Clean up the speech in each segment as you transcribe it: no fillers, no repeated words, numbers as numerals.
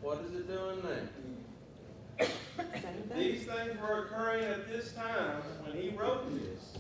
What is it doing now? Same thing. These things were occurring at this time when he wrote this,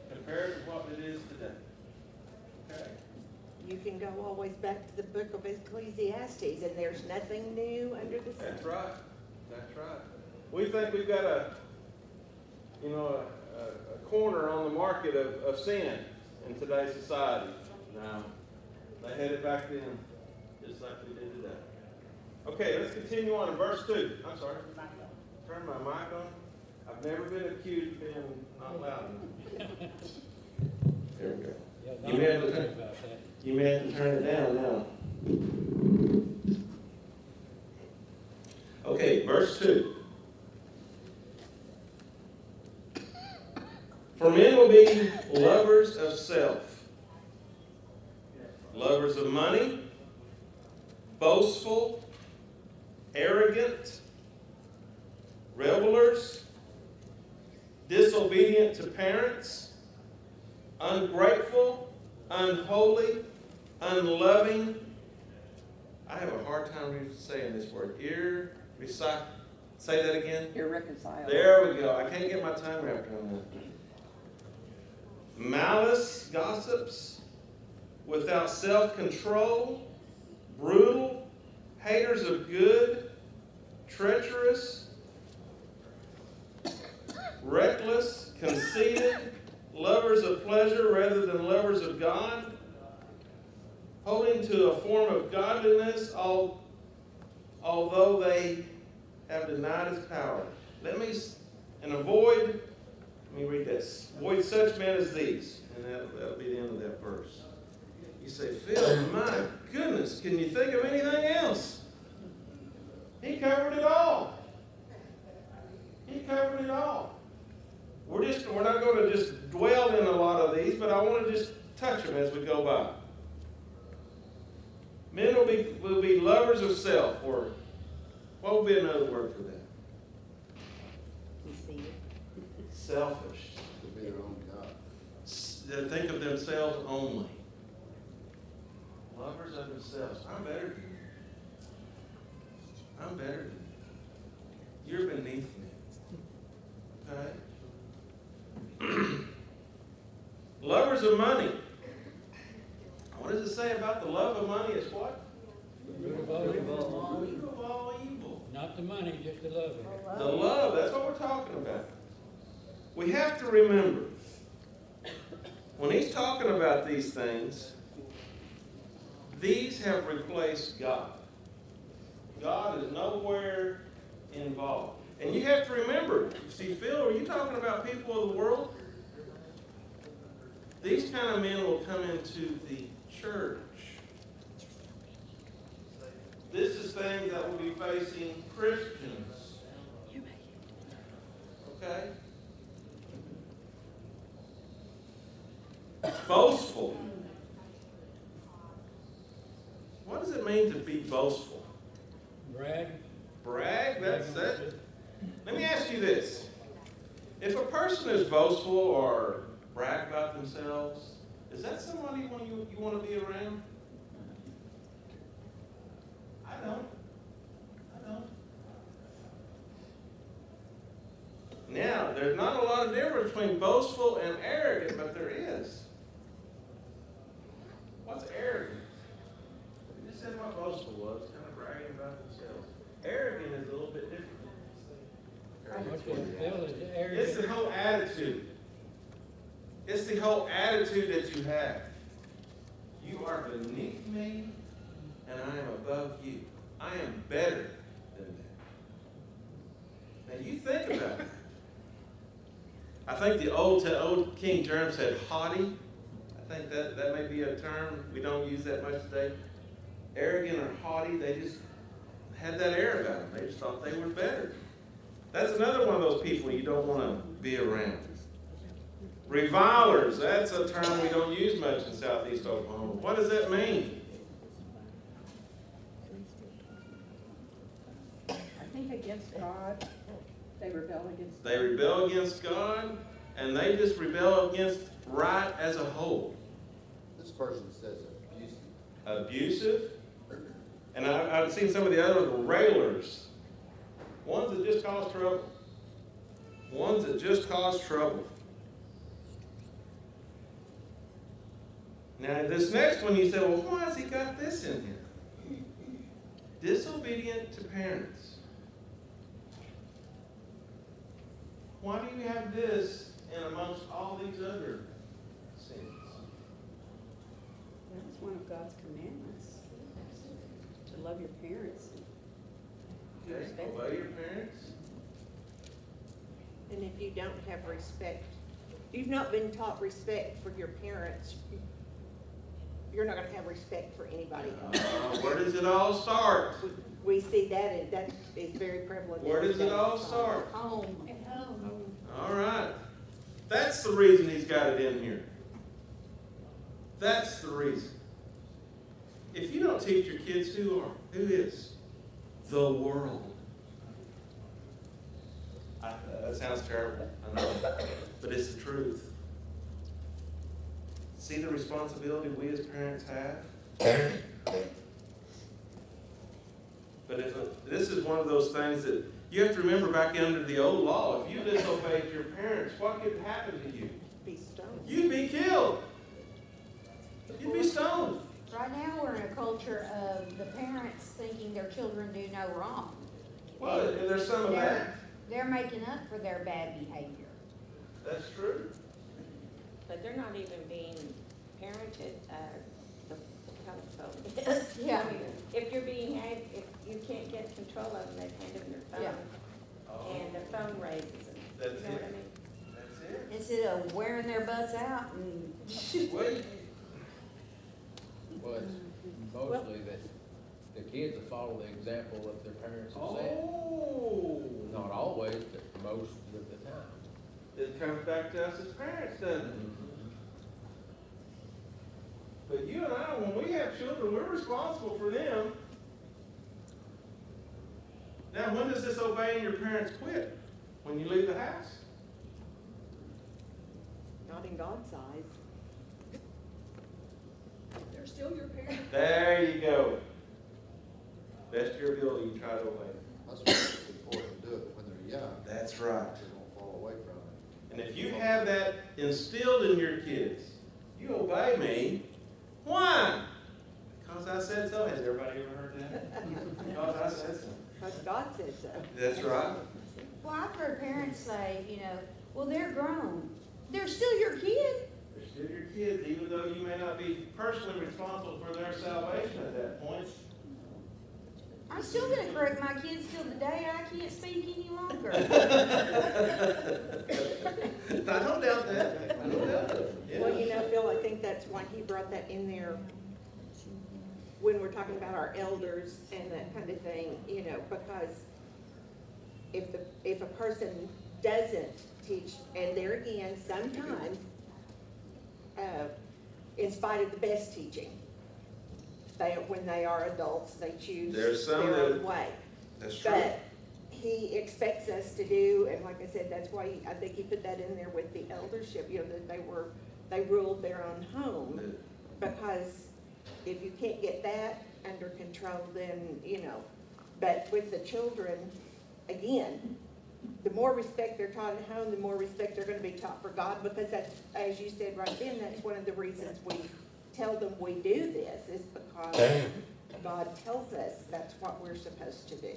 compared to what it is today. Okay? You can go always back to the book of Ecclesiastes, and there's nothing new under the sun. That's right. That's right. We think we've got a corner on the market of sin in today's society. No, they had it back then, just like we did today. Okay, let's continue on in verse 2. I'm sorry. Turn my mic on. I've never been accused of being not loud enough. There we go. Yeah, You may have to Don, turn- about that. You may have to turn it down now. Okay, verse 2. For men will be lovers of self, lovers of money, boastful, arrogant, revelers, disobedient to parents, ungrateful, unholy, unloving. I have a hard time saying this word. Say that again. Irreconcilable. There we go. I can't get my tongue wrapped around that. Malice, gossips, without self-control, brutal, haters of good, treacherous, reckless, conceited, lovers of pleasure rather than lovers of God, holding to a form of godliness, although they have denied His power. Let me read this. Avoid such men as these. And that'll be the end of that verse. You say, Phil, my goodness, can you think of anything else? He covered it all. He covered it all. We're not going to just dwell in a lot of these, but I want to just touch them as we go by. Men will be lovers of self, or what would be another word for that? Selfish. To be their own God. They think of themselves only. Lovers of themselves. I'm better than you. I'm better than you. You're beneath me. Okay? Lovers of money. What does it say about the love of money? It's what? Root of all evil. Root of all evil. Not the money, just the love of it. The love, that's what we're talking about. We have to remember, when he's talking about these things, these have replaced God. God is nowhere involved. And you have to remember, see, Phil, are you talking about people of the world? These kind of men will come into the church. This is things that will be facing Christians. Okay? Boastful. What does it mean to be boastful? Brag. Brag? That's it. Let me ask you this. If a person is boastful or brag about themselves, is that somebody you want to be around? I don't. Now, there's not a lot of difference between boastful and arrogant, but there is. What's arrogant? You just said what boastful was, kind of bragging about themselves. Arrogant is a little bit different. What's it, Phil, is the area? It's the whole attitude. It's the whole attitude that you have. You are beneath me, and I am above you. I am better than that. Now you think about it. I think the old King James said haughty. I think that may be a term we don't use that much today. Arrogant or haughty, they just had that air about them. They just thought they were better. That's another one of those people you don't want to be around. Revilers, that's a term we don't use much in Southeast Oklahoma. What does that mean? I think against God. They rebel against God. They rebel against God, and they just rebel against right as a whole. This person says abusive. Abusive, And I've seen some of the other railers, ones that just cause trouble. Ones that just cause trouble. Now, this next one, you say, well, why has he got this in here? Disobedient to parents. Why do you have this in amongst all these other sins? That's one of God's commandments, to love your parents. Okay, obey your parents. And if you don't have respect, if you've not been taught respect for your parents, you're not gonna have respect for anybody else. Where does it all start? We see that, and that is very prevalent. Where does it all start? Home. At home. All right. That's the reason he's got it in here. That's the reason. If you don't teach your kids who is? The world. That sounds terrible, I know, but it's the truth. See the responsibility we as parents have? But this is one of those things that you have to remember back under the old law. If you disobeyed your parents, what could happen to you? Be stoned. You'd be killed. You'd be stoned. Right now, we're in a culture of the parents thinking their children do no wrong. Well, and there's some of that. They're making up for their bad behavior. That's true. But they're not even being parented, the telephone is. Yeah. I mean, if you're being, if you can't get control of them, they hand them their Yeah. phone, and the phone raises them. That's You know what I it. mean? That's it. Instead of wearing their butts out and, Wait. Well, it's mostly that the kids will follow the example of their parents have set. Oh. Not always, but most of the time. It comes back to us as parents, doesn't it? But you and I, when we have children, we're responsible for them. Now, when does this obeying your parents quit? When you leave the house? Not in God's eyes. They're still your parents. There you go. Best of your ability, you try to obey. That's why it's important to do it when they're young, That's right. they don't fall away from it. And if you have that instilled in your kids, you obey me. Why? Because I said so. Has everybody ever heard that? Because I said so. Because God said so. That's right. well, I've heard parents say, well, they're grown. They're still your kid. They're still your kids, even though you may not be personally responsible for their salvation at that point. I'm still gonna correct my kids till the day I can't speak any longer. I don't doubt that. I don't doubt that. Yeah. Well, Phil, I think that's why he brought that in there when we're talking about our elders and that kind of thing, because if a person doesn't teach, and there again, sometimes, in spite of the best teaching, when they are adults, they choose There's some their own that- way. That's true. But he expects us to do, and like I said, that's why I think he put that in there with the eldership, that they ruled their own home. Because if you can't get that under control, then, but with the children, again, the more respect they're taught at home, the more respect they're gonna be taught for God, because that's, as you said right then, that's one of the reasons we tell them we do this, is because God tells us that's what we're supposed to do.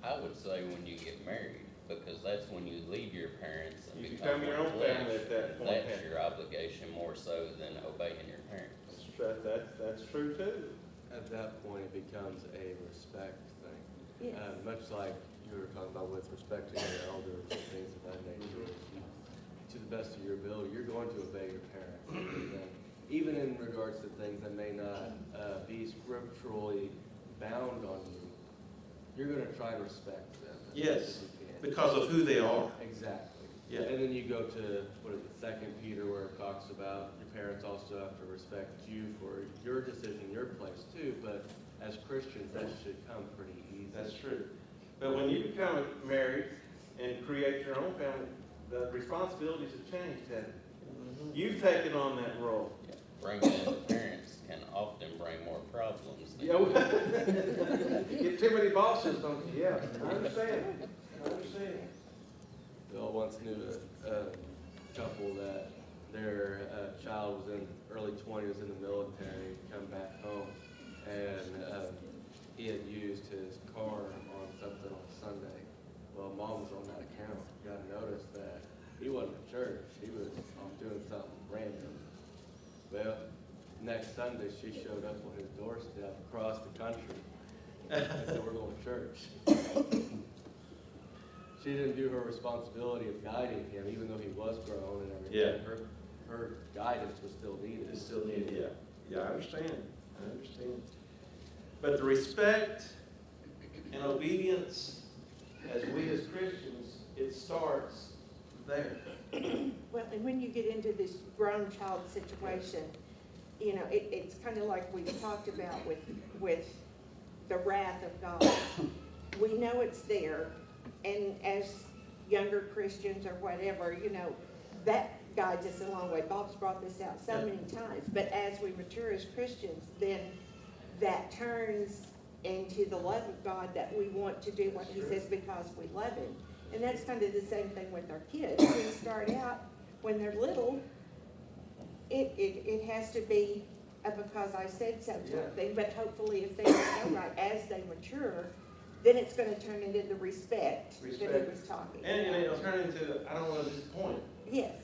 I would say when you get married, because that's when you leave your parents and You become become your one own flesh. family at that point. That's your obligation more so than obeying your parents. That's true too. At that point, it becomes a respect thing. Yes. Much like you were talking about with respecting your elders and things of that nature. To the best of your ability, you're going to obey your parents. And even in regards to things that may not be scripturally bound on you, you're going to try to respect them. as Yes, best as you can. because of who they are. Exactly. Yeah. And then you go to, what is it, 2 Peter, where it talks about your parents also have to respect you for your decision, your place too, but as Christians, that should come pretty easy. That's true. But when you become married and create your own family, the responsibilities have changed, haven't they? You've taken on that role. Bringing in the parents can often bring more problems than Yeah, bosses, don't you? Yeah, I understand. I understand. Bill once knew a couple that their child was in early 20s in the military, come back home, and he had used his car on something on Sunday. Well, mom was on that account, got a notice that he wasn't at church, he was off doing something random. Well, next Sunday, she showed up on his doorstep across the country, and said, we're going to church. She didn't do her responsibility of guiding him, even though he was grown and everything. Yeah. Her guidance was still needed. It's still needed, yeah. Yeah, I understand. I understand. But the respect and obedience, as we as Christians, it starts there. Well, and when you get into this grown child situation, you know, it's kind of like we talked about with the wrath of God. We know it's there, and as younger Christians or whatever, you know, that guides us a long way. Bob's brought this out so many times, but as we mature as Christians, then that turns into the love of God, that we want to do what He says because we love Him. And that's kind of the same thing with our kids. We start out when they're little, it has to be a because I said so type thing, but hopefully if things go right as they mature, then it's gonna turn into the respect that he was talking And about. it'll turn into, I don't want to disappoint. Yes,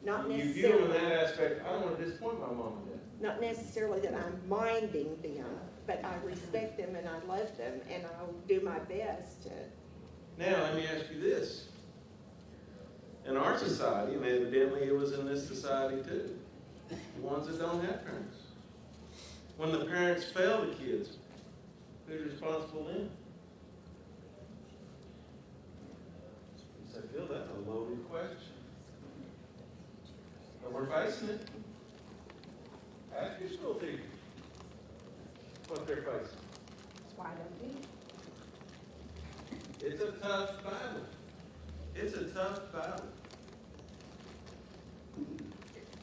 not You view them in necessarily, that aspect, I don't want to disappoint my mom and dad. not necessarily that I'm minding them, but I respect them and I love them and I'll do my best to. Now, let me ask you this. In our society, and evidently it was in this society too, the ones that don't have parents. When the parents fail the kids, who's responsible then? You say, Phil, that's a loaded question. But we're facing it. Ask your school teacher what they're facing. That's why I don't do it. It's a tough battle. It's a tough battle.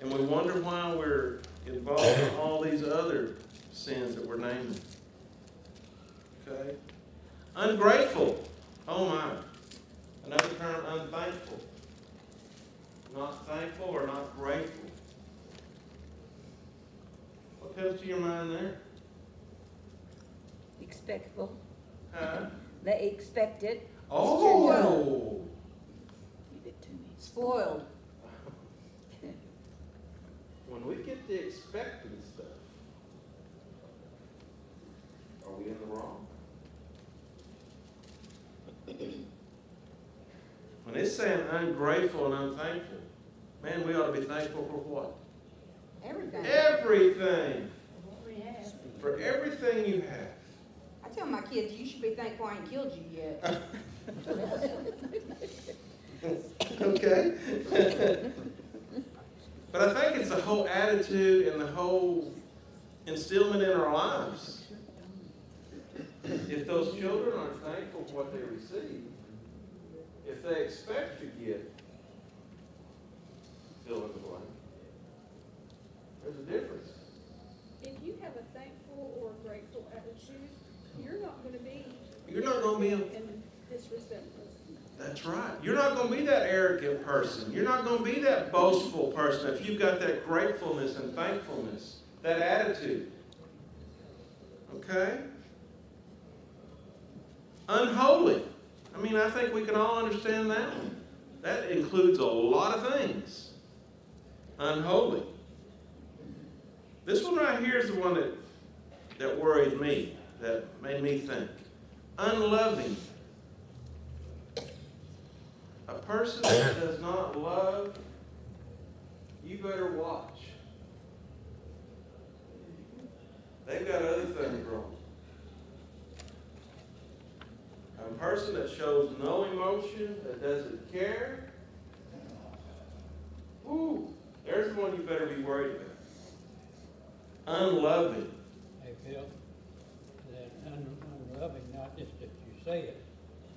And we wonder why we're involved in all these other sins that we're naming. Okay? Ungrateful. Oh my. Another term, unthankful. Not thankful or not grateful. What comes to your mind there? Expectful. Huh? They expect it. Oh! Give it to me. Spoiled. When we get the expecting stuff, are we in the wrong? When it's saying ungrateful and unthankful, man, we ought to be thankful for what? Everything. Everything. What we have. For everything you have. I tell my kids, you should be thankful I ain't killed you yet. Okay. But I think it's the whole attitude and the whole instillment in our lives. If those children aren't thankful for what they receive, if they expect to get fill in the blank, there's a difference. If you have a thankful or grateful attitude, you're not gonna be. You're not going to be And disrespectful. That's right. You're not going to be that arrogant person. You're not going to be that boastful person if you've got that gratefulness and thankfulness, that attitude. Okay? Unholy. I mean, I think we can all understand that one. That includes a lot of things. Unholy. This one right here is the one that worried me, that made me think. Unloving. A person that does not love, you better watch. They've got other things wrong. A person that shows no emotion, that doesn't care, ooh, there's the one you better be worried about. Unloving. They feel that unloving, not just that you say it,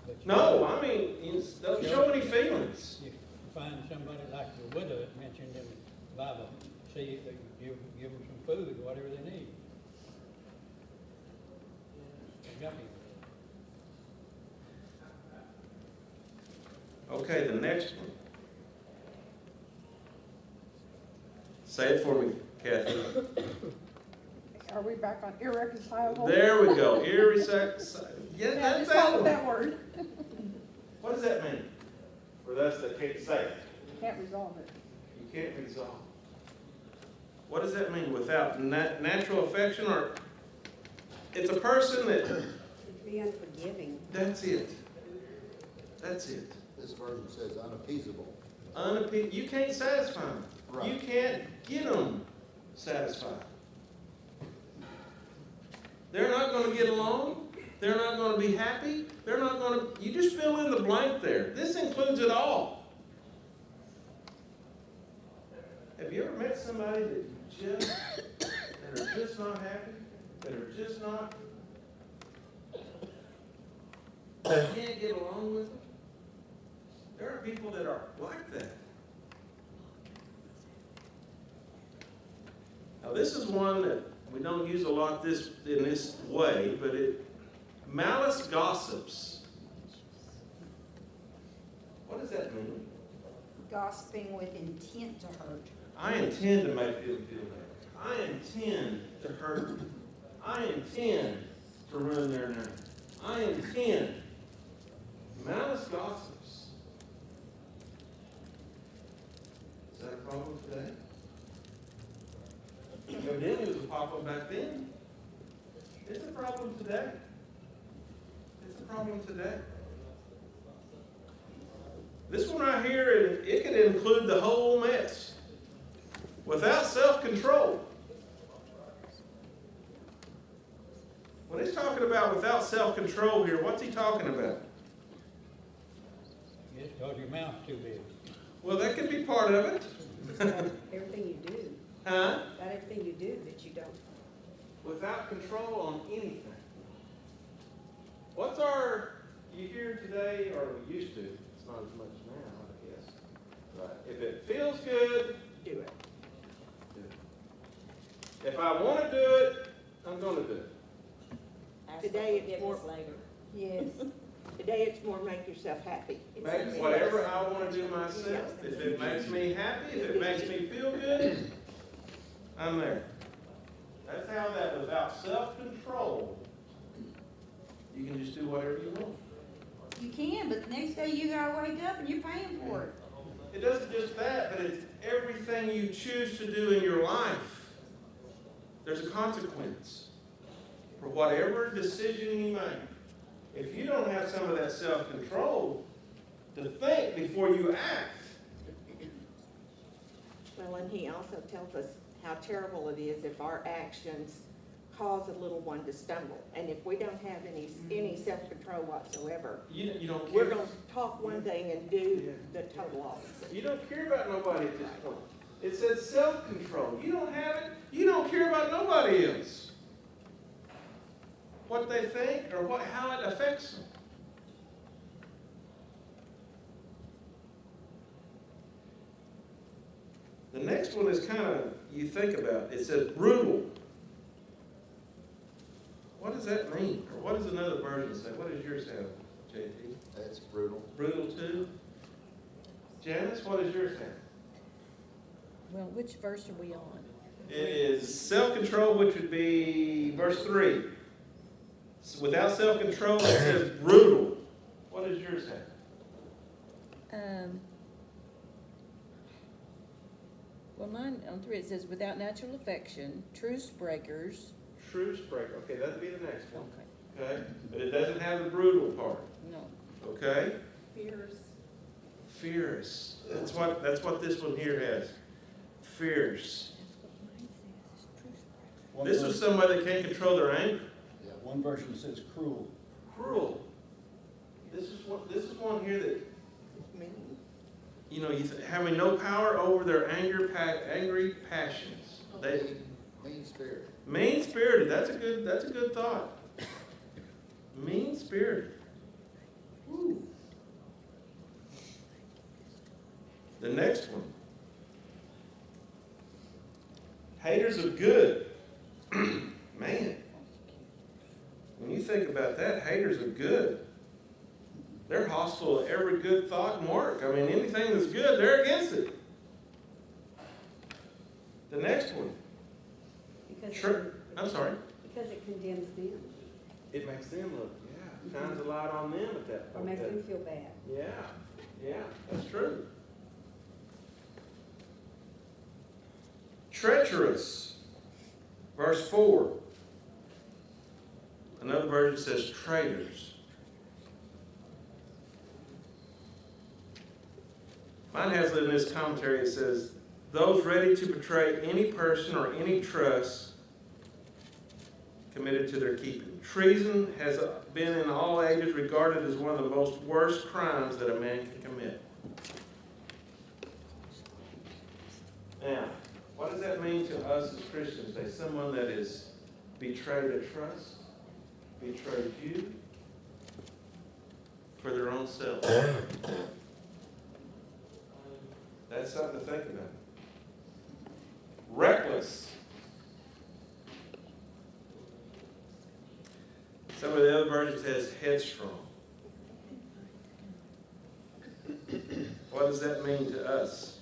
but you. No, I mean, you don't show any feelings. You find somebody like your widow that mentioned in the Bible, see if they can give them some food, whatever they need. They got me. Okay, the next one. Say it for me, Kathy. Are we back on irreconcilable? There we go. Irreconcilable. Yeah, Yeah, that's just call that it one. that word. What does that mean? For those that can't say it. Can't resolve it. You can't resolve. What does that mean? Without natural affection, or it's a person that, It'd be unforgiving. that's it. That's it. This version says unappeasable. You can't satisfy them. Right. You can't get them satisfied. They're not going to get along. They're not going to be happy. They're not going to, you just fill in the blank there. This includes it all. Have you ever met somebody that are just not happy? That are just not, can't get along with them? There are people that are like that. Now, this is one that we don't use a lot in this way, but malice gossips. What does that mean? Gossiping with intent to hurt. I intend to make them feel bad. I intend to hurt them. I intend to ruin their name. I intend. Malice gossips. Is that a problem today? Evidently, it was a problem back then. It's a problem today. It's a problem today. This one right here, it could include the whole mess. Without self-control. When he's talking about without self-control here, what's he talking about? It's because your mouth's too big. Well, that could be part of it. Everything you do, Huh? about everything you do that you don't. Without control on anything. You hear today, or we used to, it's not as much now, I guess. But if it feels good, Do it. do it. If I want to do it, I'm going to do it. Today it's more, Yes. today it's more make yourself happy. Make whatever I want to do myself. If it makes me happy, if it makes me feel good, I'm there. That's how that without self-control, you can just do whatever you want. You can, but the next day you gotta wake up and you're paying for it. It doesn't just that, but it's everything you choose to do in your life. There's a consequence for whatever decision you make. If you don't have some of that self-control to think before you act. Well, and he also tells us how terrible it is if our actions cause a little one to stumble. And if we don't have any self-control whatsoever, You don't care. we're gonna talk one thing and do the total opposite. You don't care about nobody at this point. It says self-control. You don't have it. You don't care about nobody else. What they think or how it affects them. The next one is kind of, you think about, it says brutal. What does that mean? Or what does another version say? What does yours have, JT? That's brutal. Brutal too? Janice, what does yours have? Well, which verse are we on? It is self-control, which would be verse 3. Without self-control, it says brutal. What does yours have? Well, mine on 3, it says, without natural affection, truce breakers. Truce breaker. Okay, that'd be the next one. Okay, Okay? But it doesn't have the brutal part. no. Okay? Fears. Fierce. That's what this one here has. Fierce. This is somebody that can't control their anger. Yeah. One version says cruel. Cruel. This is one here that, Mean. you know, having no power over their angry passions. They Mean spirit. mean-spirited. That's a good thought. Mean-spirited. Woo. The next one. Haters of good. Man. When you think about that, haters of good. They're hostile to every good thought and work. I mean, anything that's good, they're against it. The next one, I'm sorry. Because it condemns them, It makes them look, shines a light on them at that or point. makes them feel bad. Yeah, that's true. Treacherous, verse 4. Another version says traitors. Mine has it in this commentary, it says, those ready to betray any person or any trust committed to their keeping. Treason has been in all ages regarded as one of the most worst crimes that a man can commit. Now, what does that mean to us as Christians? Say someone that is betrayed a trust, betrayed you for their own self. That's something to think about. Reckless. Some of the other versions says headstrong. What does that mean to us?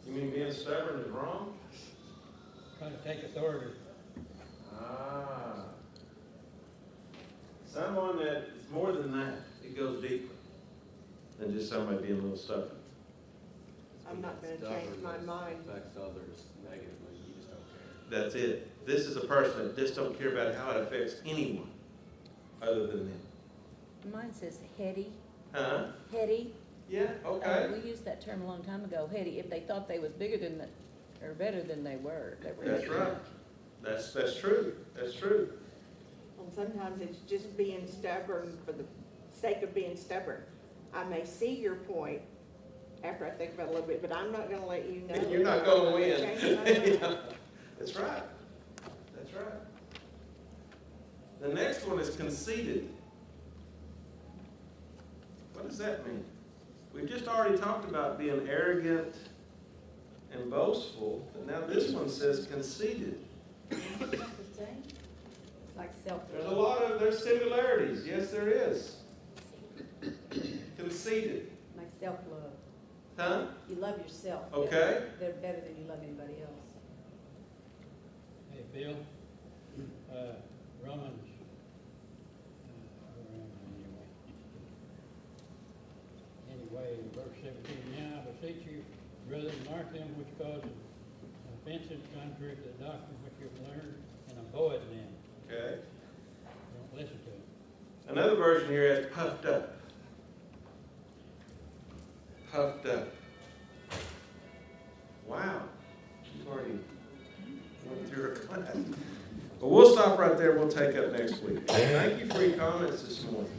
You mean being stubborn is wrong? Trying to take authority. Someone that is more than that. It goes deeper than just somebody being a little stubborn. I'm not gonna change my mind. Affects others negatively, you just don't care. That's it. This is a person that just don't care about how it affects anyone other than them. Mine says heady, Huh? heady. Yeah, okay. We used that term a long time ago, heady, if they thought they was bigger than or better than they were. That's right. That's true. That's true. And sometimes it's just being stubborn for the sake of being stubborn. I may see your point after I think about it a little bit, but I'm not gonna let you know. You're not gonna win. Change my mind. Yeah. That's right. That's right. The next one is conceited. What does that mean? We've just already talked about being arrogant and boastful, but now this one says conceited. Like self-love. There's similarities. Yes, there is. Conceited. Like self-love. Huh? You love yourself. Okay. They're better than you love anybody else. Hey, Bill, Romans, where am I anyway, verse 17, now I beseech you, brethren, mark them which cause offenses contrary to the doctrine which you have learned, and avoid them. Okay. Don't listen to them. Another version here has puffed up. Puffed up. Wow. You've already went through her class. But we'll stop right there. We'll take up next week. Thank you for your comments this morning.